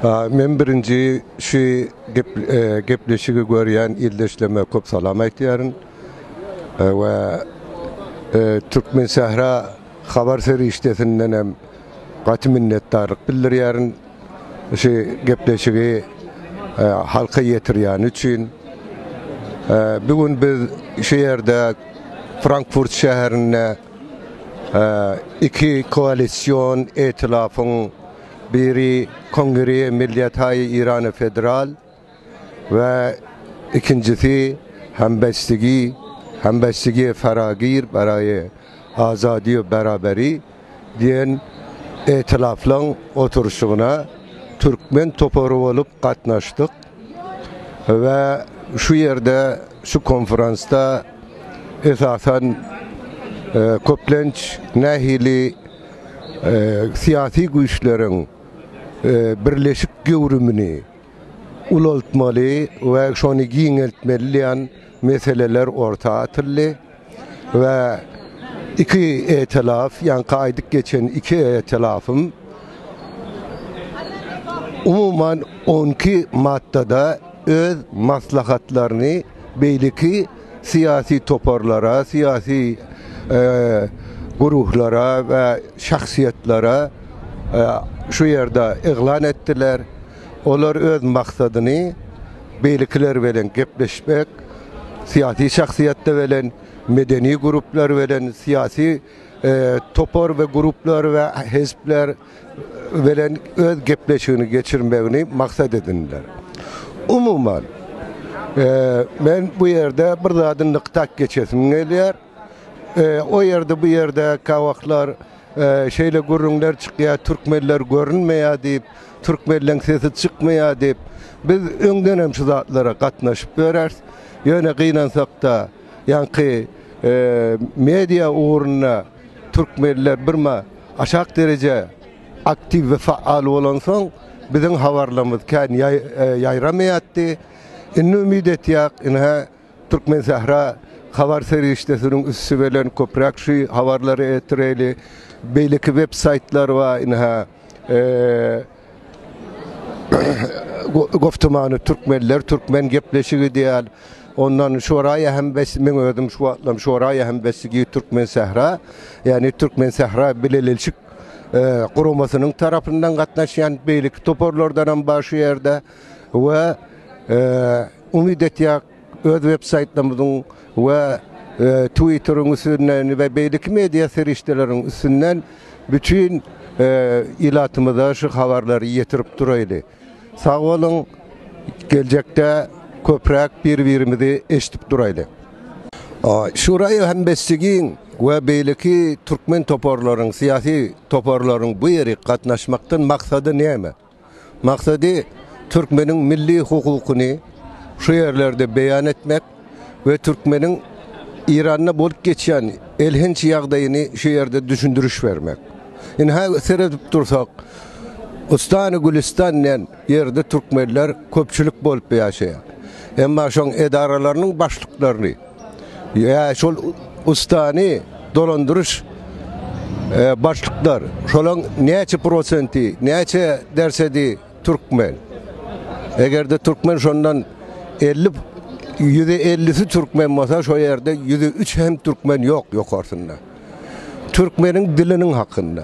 Men birinci şu gepleşigi görýän ildeşleme köp salam aýtýaryn we Türkmen Sahra habar serişdesinden hem gaty minnetdarlyk bildirýäryn şu gepleşigi halka ýetirýän üçin. Bugün biz şu ýerde Frankfurt şäherine iki koalisyon etilafın biri Kongre Milliyetay İran Federal ve ikincisi hembestigi feragir beraye azadi ve beraberi diyen etilaflan oturuşuna Türkmen toporu olup katnaştık ve şu yerde şu konferansta esasen köplenç nehili siyasi güçlerin birleşik gövrümünü ulaştırmalı ve şonu giňeltmeli meseleler ortaya atıldı ve iki etilaf yani kaydık geçen iki etilafım umuman 12 maddede öz maslahatlarını belki siyasi toparlara, siyasi gruplara ve şahsiyetlere şu yerde ilan ettiler. Onlar öz maksadını beylikler veren gepleşmek, siyasi şahsiyette veren, medeni gruplar veren, siyasi topar ve gruplar ve hizpler veren öz gepleşiğini geçirmekini maksat edindiler. Umuman ben bu yerde bir zadın nıktak geçesim geliyor. O yerde bu yerde kavaklar şeyle gurrunlar çıkıyor, Türkmenler görünmeye deyip, Türkmenlerin sesi çıkmaya deyip, biz önden hem şu zatlara katnaşıp görürüz. Yani kıynansak da, yani medya uğruna Türkmenler birma aşağı derece aktif ve faal olan son, bizim havarlamız kendi yayramayattı. İnni ümid etiyek, inha Türkmen Sahra havar serişdesinin üssü veren köprek şu havarları etireyli, belki web saytlar var inha goftumanı Türkmenler, Türkmen gepleşigi diýär. Ondan şoraya hembesi, men ödüm şu atlam şoraya hembesigi Türkmen Sahra, yani Türkmen Sahra bilelilşik kurumasının tarafından gatnaşýan belki toporlardan başı yerde ve umid etýär öz web saytlarymyzyň ve Twitter'ın üstünden ve belki medya serişdelerin üstünden bütün ilatımıza şu haberleri yetirip duraydı. Sağ olun, gelecekte köprek birbirimizi eşitip duraydı. Şurayı hembestigin ve belki Türkmen toparların, siyasi toparların bu yeri katnaşmaktan maksadı neyme? Maksadı Türkmenin milli hukukunu şu yerlerde beyan etmek ve Türkmenin İran'la bolup geçen elhinç ýagdaýyny şu yerde düşündürüş vermek. İnha seredip dursak, Ustany Gülistan diýen yerde Türkmenler köpçülük bolup ýaşaýar. Emma şoň edaralarynyň başlyklaryny ýa şol ustany dolandyrış başlyklar, şolaň näçe prosenti, näçe dersedi Türkmen. Egerde Türkmen şondan 50'si Türkmen masa şu yerde %3 hem Türkmen yok aslında. Türkmenin dilinin hakkında.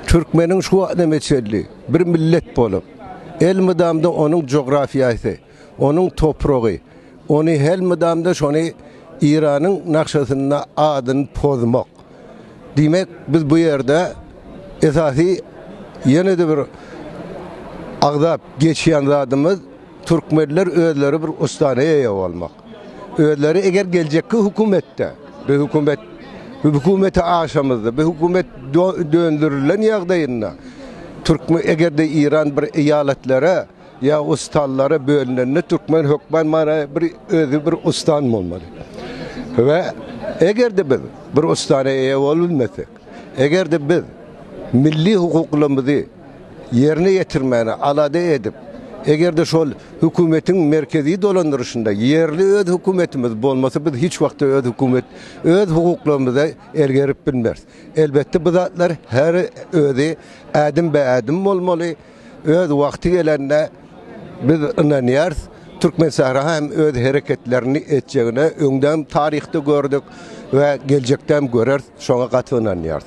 Türkmenin şu meselesi bir millet bolup el mıdamda onun coğrafyası, onun toprağı, onu hel mıdamda şonu İran'ın nakşasına adını pozmak. Demek biz bu yerde esasi yine de bir agdap geçýän zadymız Türkmenler özleri bir ustaneye ev olmak. Özleri eğer gelecekki hükümette, bir hükümeti aşamızda, bir hükümet döndürülen ýagdaýynda, Türkmen eğer de İran bir eyaletlere ya ustallara bölünende Türkmen hükmen bir özü bir ustan olmalı. Ve eğer de biz bir ustaneye ev olunmasak, eğer de biz milli hukuklarımızı yerine getirmeni alade edip, eğer de şol hükümetin merkezi dolandırışında yerli öz hükümetimiz bolmasa biz hiç vakti öz hükümet, öz hukuklarımıza ergerip bilmez. Elbette bu zatlar her özü adım be adım olmalı. öz wagty gelende biz inanýarys. Türkmen sahra hem öz hareketlerini etjegine öňden taryhda gördük we geljekden görer, şoňa gaty inanýarys.